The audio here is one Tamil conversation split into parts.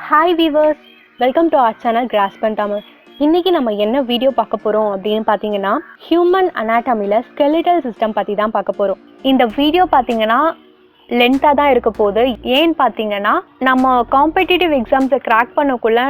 Hi viewers, welcome to our channel Grasp and Tamil. இன்னைக்கு நம்ம என்ன வீடியோ பார்க்க போறோம் அப்படினு பாத்தீங்கன்னா ஹியூமன் அனாட்டமில skeletal system பத்தி தான் பார்க்க போறோம். இந்த வீடியோ பாத்தீங்கன்னா லென்த்தா தான் இருக்க போகுது. ஏன் பாத்தீங்கன்னா நம்ம காம்படிட்டிவ் எக்ஸாம்ஸை கிராக் பண்ணக்குள்ள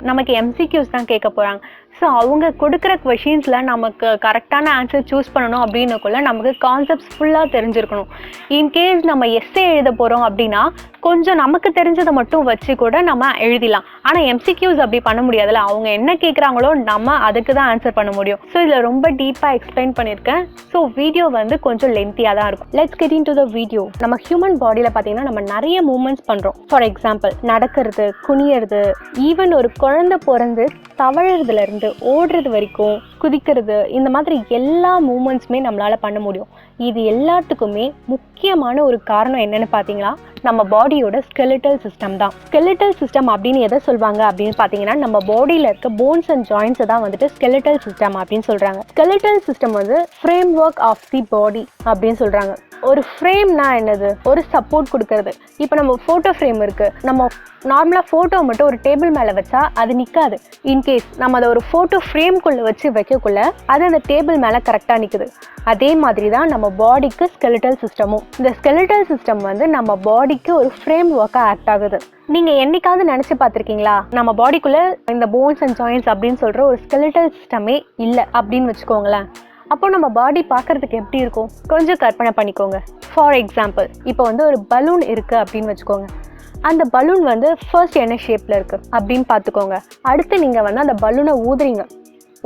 நமக்கு MCQs தான் கேட்க போறாங்க. ஸோ அவங்க கொடுக்குற கொஷின்ஸ்ல நமக்கு கரெக்டான ஆன்சர் சூஸ் பண்ணணும் அப்படின்னக்குள்ள நமக்கு கான்செப்ட்ஸ் ஃபுல்லாக தெரிஞ்சிருக்கணும். இன்கேஸ் நம்ம எஸ்ஸே எழுத போகிறோம் அப்படின்னா கொஞ்சம் நமக்கு தெரிஞ்சதை மட்டும் வச்சு கூட நம்ம எழுதிடலாம். ஆனால் MCQs அப்படி பண்ண முடியாதுல்ல, அவங்க என்ன கேட்குறாங்களோ நம்ம அதுக்கு தான் ஆன்சர் பண்ண முடியும். ஸோ இதில் ரொம்ப டீப்பாக எக்ஸ்பிளைன் பண்ணியிருக்கேன். ஸோ வீடியோ கொஞ்சம் லென்த்தியாக தான் இருக்கும். Let's get into the video. நம்ம ஹியூமன் பாடியில் பார்த்தீங்கன்னா நம்ம நிறைய மூவ்மெண்ட்ஸ் பண்ணுறோம். ஃபார் எக்ஸாம்பிள் நடக்கிறது, குனியறது, ஈவன் ஒரு குழந்தை பிறந்து தவழறதுல இருந்து ஓடுறது வரைக்கும், குதிக்கிறது, இந்த மாதிரி எல்லா மூமெண்ட்ஸுமே நம்மளால பண்ண முடியும். இது எல்லாத்துக்குமே முக்கியமான ஒரு காரணம் என்னன்னு பார்த்தீங்கன்னா நம்ம பாடியோட ஸ்கெலிட்டல் சிஸ்டம் தான். ஸ்கெலிட்டல் சிஸ்டம் அப்படின்னு எதை சொல்வாங்க அப்படின்னு பார்த்தீங்கன்னா நம்ம பாடியில் இருக்க போன்ஸ் அண்ட் ஜாயின்ஸை தான் ஸ்கெலிட்டல் சிஸ்டம் அப்படின்னு சொல்றாங்க. Skeletal system framework of the body அப்படின்னு சொல்றாங்க. ஒரு ஃப்ரேம்னா என்னது? ஒரு சப்போர்ட் கொடுக்கறது. இப்போ நம்ம ஃபோட்டோ ஃப்ரேம் இருக்கு, நம்ம நார்மலாக ஃபோட்டோ மட்டும் ஒரு டேபிள் மேலே வச்சா அது நிற்காது. இன்கேஸ் நம்ம அதை ஒரு ஃபோட்டோ ஃப்ரேம்குள்ளே வச்சு வைக்கக்குள்ள அது அந்த டேபிள் மேலே கரெக்டாக நிற்குது. அதே மாதிரி தான் நம்ம பாடிக்கு ஸ்கெலிட்டல் சிஸ்டமும். இந்த ஸ்கெலிட்டல் சிஸ்டம் நம்ம பாடிக்கு ஒரு ஃப்ரேம் ஒர்க்காக ஆக்ட் ஆகுது. நீங்க என்னைக்காவது நினைச்சு பார்த்துருக்கீங்களா நம்ம பாடிக்குள்ள இந்த போன்ஸ் அண்ட் ஜாயின்ஸ் அப்படின்னு சொல்ற ஒரு ஸ்கெலிட்டல் சிஸ்டமே இல்லை அப்படின்னு வச்சுக்கோங்களேன். அப்போ நம்ம பாடி பார்க்கறதுக்கு எப்படி இருக்கும்? கொஞ்சம் கற்பனை பண்ணிக்கோங்க. ஃபார் எக்ஸாம்பிள் இப்போ ஒரு பலூன் இருக்கு அப்படின்னு வச்சுக்கோங்க. அந்த பலூன் ஃபர்ஸ்ட் என்ன ஷேப்ல இருக்கு அப்படின்னு பார்த்துக்கோங்க. அடுத்து நீங்க அந்த பலூனை ஊதுறீங்க.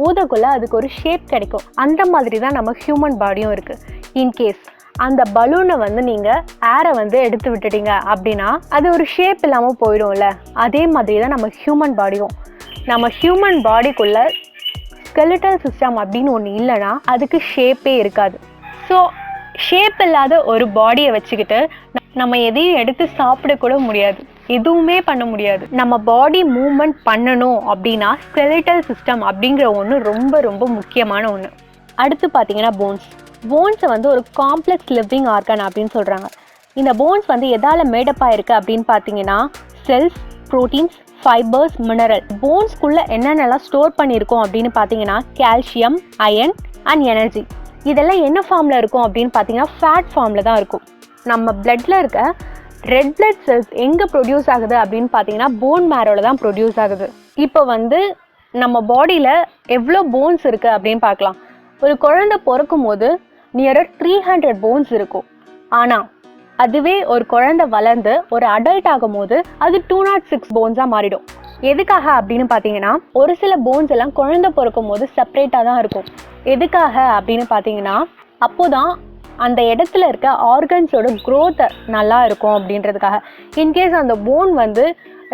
ஊதக்குள்ள அதுக்கு ஒரு ஷேப் கிடைக்கும். அந்த மாதிரி தான் நம்ம ஹியூமன் பாடியும் இருக்கு. இன்கேஸ் அந்த பலூனை நீங்க ஏரை எடுத்து விட்டுட்டீங்க அப்படின்னா அது ஒரு ஷேப் இல்லாமல் போயிடும்ல. அதே மாதிரி தான் நம்ம ஹியூமன் பாடியும். நம்ம ஹியூமன் பாடிக்குள்ள ஸ்கெலிட்டல் சிஸ்டம் அப்படின்னு ஒன்று இல்லைன்னா அதுக்கு ஷேப்பே இருக்காது. ஸோ ஷேப் இல்லாத ஒரு பாடியை வச்சுக்கிட்டு நம்ம எதையும் எடுத்து சாப்பிடக்கூட முடியாது, எதுவுமே பண்ண முடியாது. நம்ம பாடி மூவ்மெண்ட் பண்ணணும் அப்படின்னா ஸ்கெலிட்டல் சிஸ்டம் அப்படிங்கிற ஒன்று ரொம்ப ரொம்ப முக்கியமான ஒன்று. அடுத்து பார்த்தீங்கன்னா போன்ஸை ஒரு காம்ப்ளெக்ஸ் லிவிங் ஆர்கன் அப்படின்னு சொல்கிறாங்க. இந்த போன்ஸ் எதால் மேடப்பாக இருக்குது அப்படின்னு பார்த்தீங்கன்னா செல்ஸ், ப்ரோட்டீன்ஸ், ஃபைபர்ஸ், மினரல். போன்ஸ்குள்ளே என்னென்னலாம் ஸ்டோர் பண்ணியிருக்கோம் அப்படின்னு பார்த்தீங்கன்னா கால்சியம், அயன் அண்ட் எனர்ஜி. இதெல்லாம் என்ன ஃபார்மில் இருக்கும் அப்படின்னு பார்த்தீங்கன்னா ஃபேட் ஃபார்மில் தான் இருக்கும். நம்ம பிளட்டில் இருக்க ரெட் பிளட் செல்ஸ் எங்கே ப்ரொடியூஸ் ஆகுது அப்படின்னு பார்த்தீங்கன்னா போன் மேரோவில் தான் ப்ரொடியூஸ் ஆகுது. இப்போ நம்ம பாடியில் எவ்வளோ போன்ஸ் இருக்குது அப்படின்னு பார்க்கலாம். ஒரு குழந்தை பிறக்கும் போது நியரர் 300 போன்ஸ் இருக்கும். ஆனால் அதுவே ஒரு குழந்தை வளர்ந்து ஒரு அடல்ட் ஆகும் போது அது 206 போன்ஸாக மாறிடும். எதுக்காக அப்படின்னு பார்த்தீங்கன்னா ஒரு சில போன்ஸ் எல்லாம் குழந்தை பிறக்கும் போது செப்பரேட்டாக தான் இருக்கும். எதுக்காக அப்படின்னு பார்த்தீங்கன்னா அப்போதான் அந்த இடத்துல இருக்க ஆர்கன்ஸோட க்ரோத் நல்லா இருக்கும் அப்படின்றதுக்காக. இன்கேஸ் அந்த போன்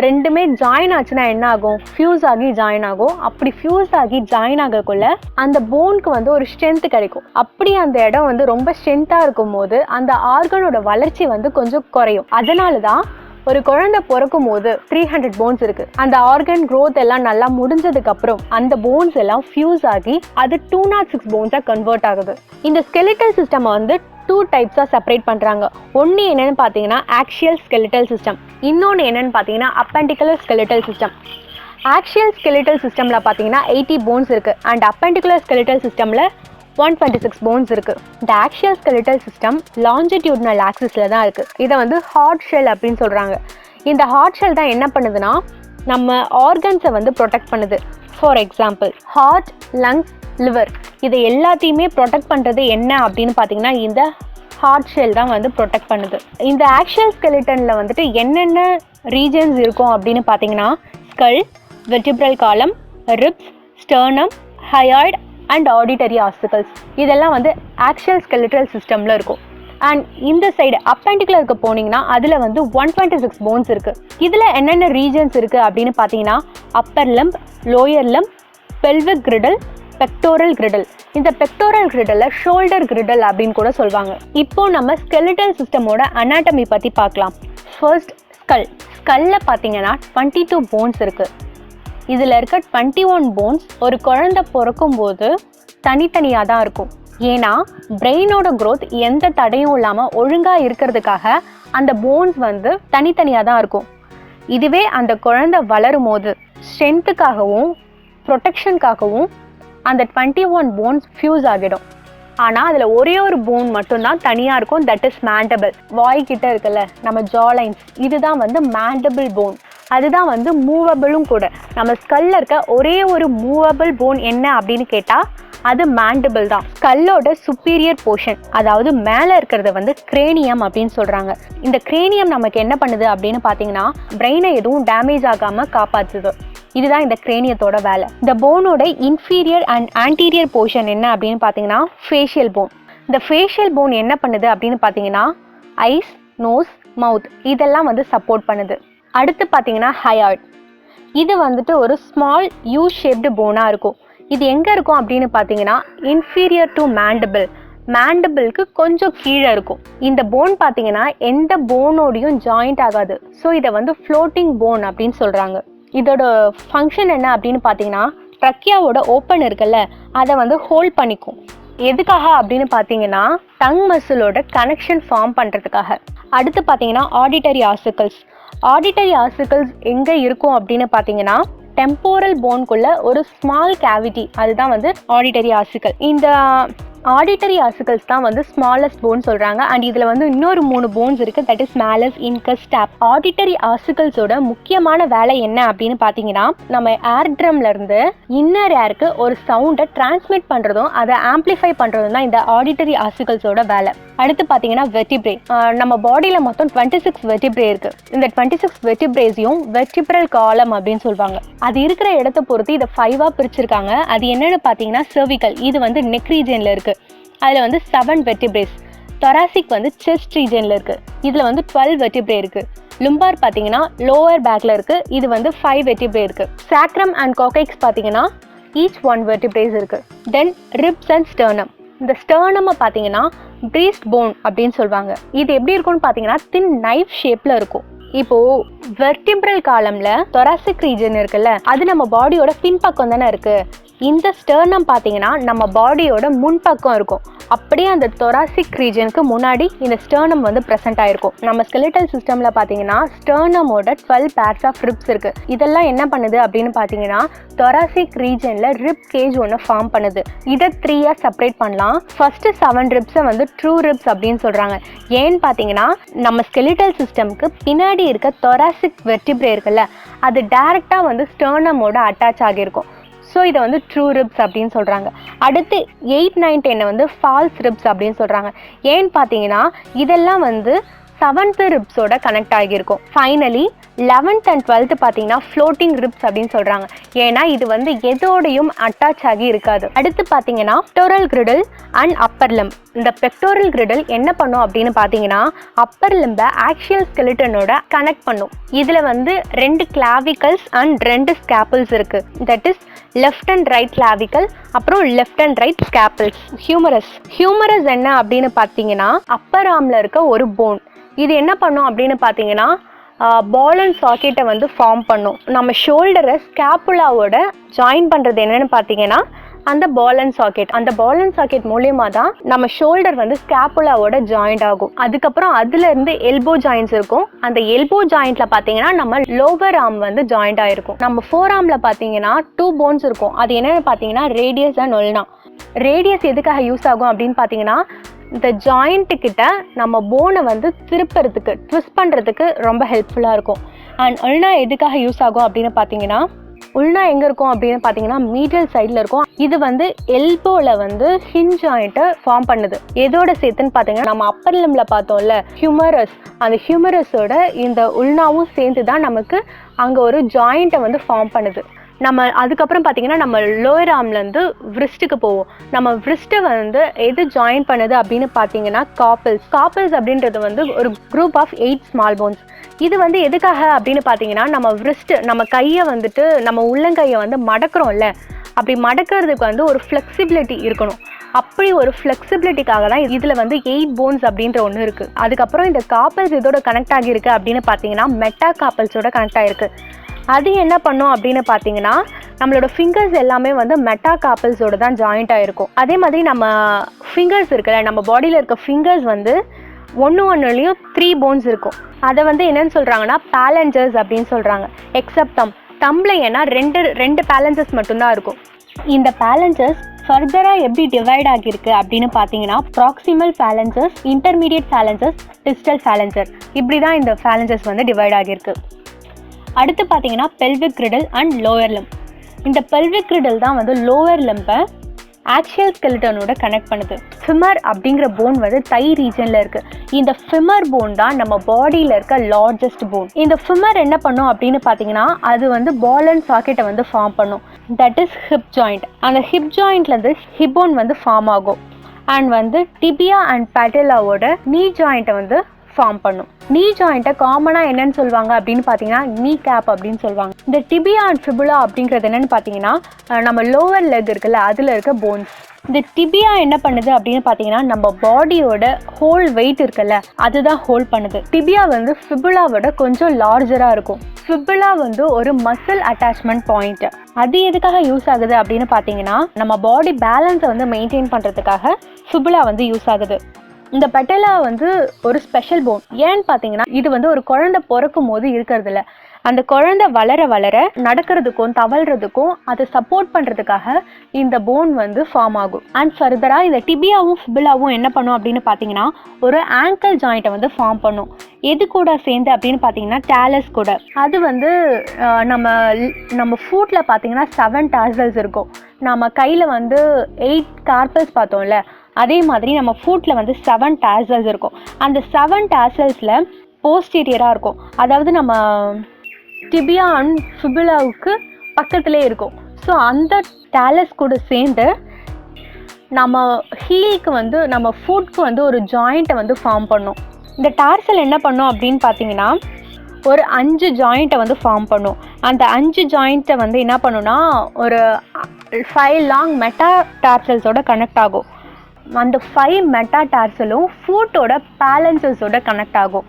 ரெண்டுமே ஜாயின் ஆச்சுன்னா என்ன ஆகும்? ஃபியூஸ் ஆகி ஜாயின் ஆகும். அப்படி ஃபியூஸ் ஆகி ஜாயின் ஆகக்குள்ள அந்த போனுக்கு ஒரு ஸ்ட்ரென்த் கிடைக்கும். அப்படி அந்த இடம் ரொம்ப ஸ்ட்ரென்த்தாக இருக்கும் போது அந்த ஆர்கனோட வளர்ச்சி கொஞ்சம் குறையும். அதனால தான் ஒரு குழந்தை பிறக்கும் போது 300 போன்ஸ் இருக்கு. அந்த ஆர்கன் க்ரோத் எல்லாம் நல்லா முடிஞ்சதுக்கு அப்புறம் அந்த போன்ஸ் எல்லாம் ஃபியூஸ் ஆகி அது 206 போன்ஸாக கன்வெர்ட் ஆகுது. இந்த ஸ்கெலிட்டல் சிஸ்டம் 2 டைப்ஸாக செப்பரேட் பண்ணுறாங்க. ஒன்று என்னென்னு பார்த்தீங்கன்னா ஆக்சியல் ஸ்கெலிட்டல் சிஸ்டம், இன்னொன்று என்னென்னு பார்த்தீங்கன்னா அப்பெண்டிகுலர் ஸ்கெலிட்டல் சிஸ்டம். ஆக்சியல் ஸ்கெலிட்டல் சிஸ்டமில் பார்த்தீங்கன்னா 80 போன்ஸ் இருக்குது அண்ட் அப்பெண்டிகுலர் ஸ்கெலிட்டல் சிஸ்டமில் 126 போன்ஸ் இருக்குது. இந்த ஆக்சியல் ஸ்கெலிட்டல் சிஸ்டம் லாஞ்சிடியூட்னல் ஆக்சிஸில் தான் இருக்குது. இதை ஹார்ட் ஷெல் அப்படின்னு சொல்கிறாங்க. இந்த ஹார்ட் ஷெல் தான் என்ன பண்ணுதுன்னா நம்ம ஆர்கன்ஸை ப்ரொடெக்ட் பண்ணுது. For example heart, lungs, liver, இது எல்லாத்தையுமே ப்ரொடெக்ட் பண்ணுறது என்ன அப்படின்னு பார்த்தீங்கன்னா இந்த ஹார்ட் ஷெல் தான் ப்ரொடெக்ட் பண்ணுது. இந்த ஆக்சியல் ஸ்கெலிட்டனில் என்னென்ன ரீஜன்ஸ் இருக்கும் அப்படின்னு பார்த்தீங்கன்னா ஸ்கல், வெர்டிப்ரல் காலம், ribs, sternum, hyoid and auditory ossicles. இதெல்லாம் ஆக்சியல் ஸ்கெலிட்டல் சிஸ்டமில் இருக்கும். அண்ட் இந்த சைடு அப்பெண்டிகுலருக்கு போனீங்கன்னா அதில் 126 போன்ஸ் இருக்குது. இதில் என்னென்ன ரீஜன்ஸ் இருக்குது அப்படின்னு பார்த்தீங்கன்னா upper limb, lower limb, pelvic girdle, pectoral girdle. இந்த பெக்டோரல் கிரிடலை ஷோல்டர் கிரிடல் அப்படின்னு கூட சொல்லுவாங்க. இப்போ நம்ம ஸ்கெலிட்டல் சிஸ்டமோட அனாட்டமி பற்றி பார்க்கலாம். ஃபர்ஸ்ட் ஸ்கல்ல பார்த்தீங்கன்னா 22 போன்ஸ் இருக்குது. இதில் இருக்க 21 போன்ஸ் ஒரு குழந்தை பிறக்கும் போது தனித்தனியாக தான் இருக்கும். ஏன்னா பிரெயினோட க்ரோத் எந்த தடையும் இல்லாமல் ஒழுங்காக இருக்கிறதுக்காக அந்த போன்ஸ் தனித்தனியாக தான் இருக்கும். இதுவே அந்த குழந்தை வளரும் போது ஸ்ட்ரென்த்துக்காகவும் ப்ரொடெக்ஷனுக்காகவும் அந்த 21 போன்ஸ் ஃபியூஸ் ஆகிடும். ஆனால் அதில் ஒரே ஒரு போன் மட்டும்தான் தனியாக இருக்கும், தட் இஸ் மேண்டபிள். வாய்கிட்ட இருக்குல்ல நம்ம ஜாலைன்ஸ், இதுதான் வந்து மேண்டபிள் போன். அதுதான் வந்து மூவபிளும் கூட. நம்ம ஸ்கல்ல இருக்க ஒரே ஒரு மூவபிள் போன் என்ன அப்படின்னு கேட்டால் அது மேண்டபிள் தான். ஸ்கல்லோட சுப்பீரியர் போர்ஷன், அதாவது மேலே இருக்கிறது வந்து கிரேனியம் அப்படின்னு சொல்கிறாங்க. இந்த கிரேனியம் நமக்கு என்ன பண்ணுது அப்படின்னு பார்த்தீங்கன்னா பிரெயினை எதுவும் டேமேஜ் ஆகாமல் காப்பாற்றுது. இதுதான் இந்த கிரேனியத்தோட வேலை. இந்த போனோட இன்ஃபீரியர் அண்ட் ஆன்டீரியர் போர்ஷன் என்ன அப்படின்னு பார்த்தீங்கன்னா ஃபேஷியல் போன். இந்த ஃபேஷியல் போன் என்ன பண்ணுது அப்படின்னு பார்த்தீங்கன்னா ஐஸ், நோஸ், மவுத் இதெல்லாம் வந்து சப்போர்ட் பண்ணுது. அடுத்து பார்த்தீங்கன்னா ஹயாய்ட். இது வந்துட்டு ஒரு ஸ்மால் யூ ஷேப்டு போனாக இருக்கும். இது எங்கே இருக்கும் அப்படின்னு பார்த்தீங்கன்னா இன்ஃபீரியர் டு மேண்டபிள், மேண்டபிளுக்கு கொஞ்சம் கீழே இருக்கும். இந்த போன் பார்த்தீங்கன்னா எந்த போனோடையும் ஜாயிண்ட் ஆகாது. ஸோ இதை வந்து ஃப்ளோட்டிங் போன் அப்படின்னு சொல்கிறாங்க. இதோட ஃபங்க்ஷன் என்ன அப்படின்னு பார்த்தீங்கன்னா ட்ரக்கியாவோட ஓப்பன் இருக்குல்ல அதை வந்து ஹோல்ட் பண்ணிக்கும். எதுக்காக அப்படின்னு பார்த்தீங்கன்னா டங் மசிலோட கனெக்ஷன் ஃபார்ம் பண்ணுறதுக்காக. அடுத்து பார்த்தீங்கன்னா ஆடிட்டரி ஆசிக்கல்ஸ். ஆடிட்டரி ஆசிக்கல்ஸ் எங்கே இருக்கும் அப்படின்னு பார்த்தீங்கன்னா டெம்போரல் போன்குள்ள ஒரு ஸ்மால் கேவிட்டி, அதுதான் வந்து ஆடிட்டரி ஆசிக்கல். இந்த ஆடிட்டரி ஆசிக்கல்ஸ் தான் வந்து ஸ்மாலஸ்ட் போன் சொல்கிறாங்க. அண்ட் இதில் வந்து இன்னொரு 3 போன்ஸ் இருக்குது, that is malleus, incus, stapes. Auditory ஆசிக்கல்ஸோட முக்கியமான வேலை என்ன அப்படின்னு பார்த்தீங்கன்னா நம்ம ஏர் ட்ரம்லேருந்து இன்னர் ஏருக்கு ஒரு சவுண்டை டிரான்ஸ்மிட் பண்ணுறதும் அதை ஆம்ப்ளிஃபை பண்ணுறதும் தான் இந்த ஆடிட்டரி ஆசிக்கல்ஸோட வேலை. அடுத்து பார்த்தீங்கன்னா வெர்டிப்ரே. நம்ம பாடியில் மொத்தம் 26 வெர்டிப்ரே இருக்குது. இந்த 26 வெர்டிப்ரேஸையும் வெர்டிப்ரல் காலம் அப்படின்னு சொல்லுவாங்க. அது இருக்கிற இடத்த பொறுத்து இதை 5ஆக பிரிச்சிருக்காங்க. அது என்னென்னு பார்த்தீங்கன்னா cervical, இது வந்து நெக் ரீஜனில் இருக்குது. அதில் வந்து 7 வெர்டிப்ரேஸ். தொராசிக் வந்து செஸ்ட் ரீஜனில் இருக்குது. இதில் வந்து 12 வெர்டிப்ரே இருக்குது. லும்பார் பார்த்தீங்கன்னா லோவர் பேக்கில் இருக்குது. இது வந்து 5 வெர்டிப்ரே இருக்குது. சாக்ரம் அண்ட் கோகைக்ஸ் பார்த்தீங்கன்னா ஈச் 1 வெர்டிப்ரேஸ் இருக்குது. தென் ரிப்ஸ் அண்ட் ஸ்டர்னம். இந்த ஸ்டர்னமை பார்த்தீங்கன்னா பிரீஸ்ட் போன் அப்படின்னு சொல்லுவாங்க. இது எப்படி இருக்கும்னு பார்த்தீங்கன்னா தின் நைஃப் ஷேப்பில் இருக்கும். இப்போது வெர்டிப்ரல் காலமில் தொராசிக் ரீஜன் இருக்குல்ல, அது நம்ம பாடியோட பின்பக்கம் தானே இருக்குது. இந்த ஸ்டர்னம் பார்த்தீங்கன்னா நம்ம பாடியோட முன்பக்கம் இருக்கும். அப்படியே அந்த தொராசிக் ரீஜனுக்கு முன்னாடி இந்த ஸ்டர்னம் வந்து ப்ரெசென்ட் ஆகிருக்கும். நம்ம ஸ்கெலிட்டல் சிஸ்டமில் பார்த்தீங்கன்னா ஸ்டர்னமோட 12 பேர்ஸ் ஆஃப் ரிப்ஸ் இருக்குது. இதெல்லாம் என்ன பண்ணுது அப்படின்னு பார்த்தீங்கன்னா தொராசிக் ரீஜனில் ரிப் கேஜ் ஒன்று ஃபார்ம் பண்ணுது. இதை 3ஆக செப்பரேட் பண்ணலாம். ஃபஸ்ட்டு 7 ரிப்ஸை வந்து ட்ரூ ரிப்ஸ் அப்படின்னு சொல்கிறாங்க. ஏன்னு பார்த்தீங்கன்னா நம்ம ஸ்கெலிட்டல் சிஸ்டம்க்கு பின்னாடி இருக்க தொராசிக் வெர்டிப்ரே இருக்குல்ல, அது டைரெக்டாக வந்து ஸ்டர்னமோட அட்டாச் ஆகியிருக்கும். ஸோ இதை வந்து ட்ரூ ரிப்ஸ் அப்படின்னு சொல்கிறாங்க. அடுத்து 8, 9, 10 வந்து ஃபால்ஸ் ரிப்ஸ் அப்படின்னு சொல்கிறாங்க. ஏன்னு பார்த்தீங்கன்னா இதெல்லாம் வந்து 7th ரிப்ஸோட கனெக்ட் ஆகியிருக்கும். ஃபைனலி 11th and 12th பார்த்தீங்கன்னா ஃப்ளோட்டிங் ரிப்ஸ் அப்படின்னு சொல்கிறாங்க. ஏன்னா இது வந்து எதோடையும் அட்டாச் ஆகி இருக்காது. அடுத்து பார்த்தீங்கன்னா pectoral girdle and upper limb. இந்த பெக்டோரல் கிரிடில் என்ன பண்ணும் அப்படின்னு பார்த்தீங்கன்னா அப்பர் லிம்பை ஆக்சியல் ஸ்கெலிட்டனோட கனெக்ட் பண்ணும். இதில் வந்து 2 கிளாவிக்கல்ஸ் அண்ட் 2 ஸ்கேப்பிள்ஸ் இருக்குது. That is left and right clavicle, அப்புறம் left and right scapulas. Humerus என்ன அப்படின்னு பார்த்தீங்கன்னா அப்பர் ஆர்மில் இருக்க ஒரு போன். இது என்ன பண்ணும் அப்படின்னு பார்த்தீங்கன்னா பால் அண்ட் சாக்கெட்டை வந்து ஃபார்ம் பண்ணும். நம்ம ஷோல்டரை ஸ்கேப்புலாவோட ஜாயின் பண்ணுறது என்னென்னு பார்த்தீங்கன்னா அந்த பால் அண்ட் சாக்கெட். அந்த பால் அண்ட் சாக்கெட் மூலயமா தான் நம்ம ஷோல்டர் வந்து ஸ்கேப்புலாவோட ஜாயிண்ட் ஆகும். அதுக்கப்புறம் அதுலேருந்து எல்போ ஜாயின்ட்ஸ் இருக்கும். அந்த எல்போ ஜாயிண்ட்டில் பார்த்தீங்கன்னா நம்ம லோவர் ஆர்ம் வந்து ஜாயிண்ட் ஆகிருக்கும். நம்ம ஃபோர் ஆர்மில் பார்த்தீங்கன்னா 2 போன்ஸ் இருக்கும். அது என்னென்னு பார்த்தீங்கன்னா ரேடியஸ் அண்ட் உல்னா. ரேடியஸ் எதுக்காக யூஸ் ஆகும் அப்படின்னு பார்த்தீங்கன்னா இந்த ஜாயிண்ட்டு கிட்ட நம்ம போனை வந்து திருப்புறதுக்கு, ட்விஸ்ட் பண்ணுறதுக்கு ரொம்ப ஹெல்ப்ஃபுல்லாக இருக்கும். அண்ட் உல்னா எதுக்காக யூஸ் ஆகும் அப்படின்னு பார்த்தீங்கன்னா உல்னா எங்கே இருக்கும் அப்படின்னு பார்த்தீங்கன்னா மீடியல் சைடில் இருக்கும். இது வந்து எல்போவில் வந்து ஹின் ஜாயிண்ட்டை ஃபார்ம் பண்ணுது. எதோட சேர்த்துன்னு பார்த்தீங்கன்னா நம்ம அப்பர் லிம்பில் பார்த்தோம்ல ஹியூமரஸ், அந்த ஹியூமரஸோட இந்த உல்னாவும் சேர்ந்து தான் நமக்கு அங்கே ஒரு ஜாயிண்ட்டை வந்து ஃபார்ம் பண்ணுது. நம்ம அதுக்கப்புறம் பார்த்தீங்கன்னா நம்ம லோயர் ஆர்ம்லேருந்து விரிஸ்ட்டுக்கு போவோம். நம்ம விரிஸ்ட்டை வந்து எது ஜாயின் பண்ணுது அப்படின்னு பார்த்தீங்கன்னா காப்பிள்ஸ் அப்படின்றது வந்து ஒரு குரூப் ஆஃப் 8 ஸ்மால் போன்ஸ். இது வந்து எதுக்காக அப்படின்னு பார்த்தீங்கன்னா நம்ம விரிஸ்ட்டு, நம்ம கையை வந்துட்டு நம்ம உள்ளங்கையை வந்து மடக்கிறோம்ல, அப்படி மடக்கிறதுக்கு வந்து ஒரு ஃப்ளெக்சிபிலிட்டி இருக்கணும். அப்படி ஒரு ஃப்ளெக்சிபிலிட்டிக்காக தான் இதில் வந்து 8 போன்ஸ் அப்படின்ற ஒன்று இருக்குது. அதுக்கப்புறம் இந்த காப்பல்ஸ் இதோட கனெக்ட் ஆகியிருக்கு அப்படின்னு பார்த்தீங்கன்னா மெட்டா காப்பல்ஸோட கனெக்ட் ஆகிருக்கு. அது என்ன பண்ணும் அப்படின்னு பார்த்தீங்கன்னா நம்மளோட ஃபிங்கர்ஸ் எல்லாமே வந்து மெட்டா காப்பல்ஸோட தான் ஜாயிண்ட் ஆகிருக்கும். அதே மாதிரி நம்ம ஃபிங்கர்ஸ் இருக்குல்ல, நம்ம பாடியில் இருக்க ஃபிங்கர்ஸ் வந்து ஒன்றுலையும் 3 போன்ஸ் இருக்கும். அதை வந்து என்னன்னு சொல்கிறாங்கன்னா பேலஞ்சர்ஸ் அப்படின்னு சொல்கிறாங்க. எக்ஸப்ட் தம்பில் ஏன்னா ரெண்டு பேலஞ்சர்ஸ் மட்டும்தான் இருக்கும். இந்த பேலஞ்சர்ஸ் ஃபர்தராக எப்படி டிவைட் ஆகியிருக்கு அப்படின்னு பார்த்தீங்கன்னா ப்ராக்சிமல் பேலஞ்சர்ஸ், இன்டர்மீடியட் பேலஞ்சர்ஸ், டிஸ்டல் பேலஞ்சர், இப்படி தான் இந்த பேலஞ்சர்ஸ் வந்து டிவைட் ஆகியிருக்கு. அடுத்து பார்த்தீங்கன்னா பெல்விக் கிரிடல் அண்ட் லோயர் லிம்ப். இந்த பெல்விக் கிரிடல் தான் வந்து லோவர் லிம்பை ஆக்சியல் ஸ்கெலிட்டனோட கனெக்ட் பண்ணுது. ஃபிமர் அப்படிங்கிற போன் வந்து தை ரீஜனில் இருக்குது. இந்த ஃபிமர் போன் தான் நம்ம பாடியில் இருக்க லார்ஜஸ்ட் போன். இந்த ஃபிமர் என்ன பண்ணும் அப்படின்னு பார்த்தீங்கன்னா அது வந்து பால் அண்ட் சாக்கெட்டை வந்து ஃபார்ம் பண்ணும். That is hip joint. அந்த ஹிப் ஜாயிண்ட்லேருந்து ஹிப் போன் வந்து ஃபார்ம் ஆகும். அண்ட் வந்து டிபியா அண்ட் பேட்டலாவோட நீ ஜாயிண்ட்டை வந்து ஃபார்ம் பண்ணும். நீ ஜாயிண்ட்டை காமனாக என்னன்னு சொல்லுவாங்க அப்படின்னு பார்த்தீங்கன்னா நீ கேப் அப்படின்னு சொல்லுவாங்க. இந்த டிபியா அண்ட் ஃபிபுலா அப்படிங்கிறது என்னென்னு பார்த்தீங்கன்னா நம்ம லோவர் லெக் இருக்குல்ல அதில் இருக்க போன்ஸ். இந்த டிபியா என்ன பண்ணுது அப்படின்னு பார்த்தீங்கன்னா நம்ம பாடியோட ஹோல் வெயிட் இருக்குல்ல அதுதான் ஹோல்ட் பண்ணுது. டிபியா வந்து ஃபிபுலாவோட கொஞ்சம் லார்ஜராக இருக்கும். ஃபிபுலா வந்து ஒரு மசில் அட்டாச்மெண்ட் பாயிண்ட். அது எதுக்காக யூஸ் ஆகுது அப்படின்னு பார்த்தீங்கன்னா நம்ம பாடி பேலன்ஸை வந்து மெயின்டைன் பண்ணுறதுக்காக ஃபிபுலா வந்து யூஸ் ஆகுது. இந்த பெட்டலா வந்து ஒரு ஸ்பெஷல் போன். ஏன்னு பார்த்தீங்கன்னா இது வந்து ஒரு குழந்தை பிறக்கும் போது இருக்கிறதில்ல. அந்த குழந்தை வளர வளர நடக்கிறதுக்கும் தவழ்கிறதுக்கும் அதை சப்போர்ட் பண்ணுறதுக்காக இந்த போன் வந்து ஃபார்ம் ஆகும். அண்ட் ஃபர்தராக இந்த டிபியாவும் ஃபிபுலாவும் என்ன பண்ணும் அப்படின்னு பார்த்தீங்கன்னா ஒரு ஆங்கிள் ஜாயிண்ட்டை வந்து ஃபார்ம் பண்ணும். எது கூட சேர்ந்து அப்படின்னு பார்த்தீங்கன்னா டேலஸ் கூட. அது வந்து நம்ம ஃபுட்டில் பார்த்தீங்கன்னா 7 டார்சல்ஸ் இருக்கும். நம்ம கையில் வந்து 8 கார்பல்ஸ் பார்த்தோம்ல அதே மாதிரி நம்ம ஃபுட்டில் வந்து 7 டார்சல்ஸ் இருக்கும். அந்த 7 டார்சல்ஸில் போஸ்டீரியராக இருக்கும். அதாவது நம்ம டிபியா அண்ட் ஃபிபுலாவுக்கு பக்கத்துலேயே இருக்கும். ஸோ அந்த டாலஸ் கூட சேர்ந்து நம்ம ஹீலுக்கு வந்து நம்ம ஃபுட்க்கு வந்து ஒரு ஜாயிண்ட்டை வந்து ஃபார்ம் பண்ணும். இந்த டார்சல் என்ன பண்ணும் அப்படின்னு பார்த்தீங்கன்னா ஒரு 5 ஜாயிண்ட்டை வந்து ஃபார்ம் பண்ணும். அந்த 5 ஜாயிண்ட்டை வந்து என்ன பண்ணுன்னா ஒரு 5 லாங் மெட்டா டார்சல்ஸோட கனெக்ட் ஆகும். அந்த 5 மெட்டா டார்சலும் ஃபுட்டோட பேலன்சஸோட கனெக்ட் ஆகும்.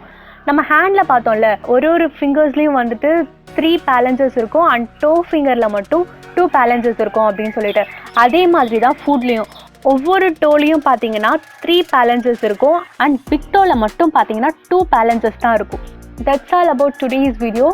நம்ம ஹேண்டில் பார்த்தோம்ல ஒரு ஃபிங்கர்ஸ்லேயும் வந்துட்டு 3 பேலன்சஸ் இருக்கும் அண்ட் டோ ஃபிங்கரில் மட்டும் 2 பேலன்சஸ் இருக்கும் அப்படின்னு சொல்லிட்டு அதே மாதிரி தான் ஃபுட்லேயும் ஒவ்வொரு டோலையும் பார்த்தீங்கன்னா 3 பேலன்சஸ் இருக்கும் அண்ட் பிக் டோவில் மட்டும் பார்த்தீங்கன்னா 2 பேலன்சஸ் தான் இருக்கும். That's all about today's video.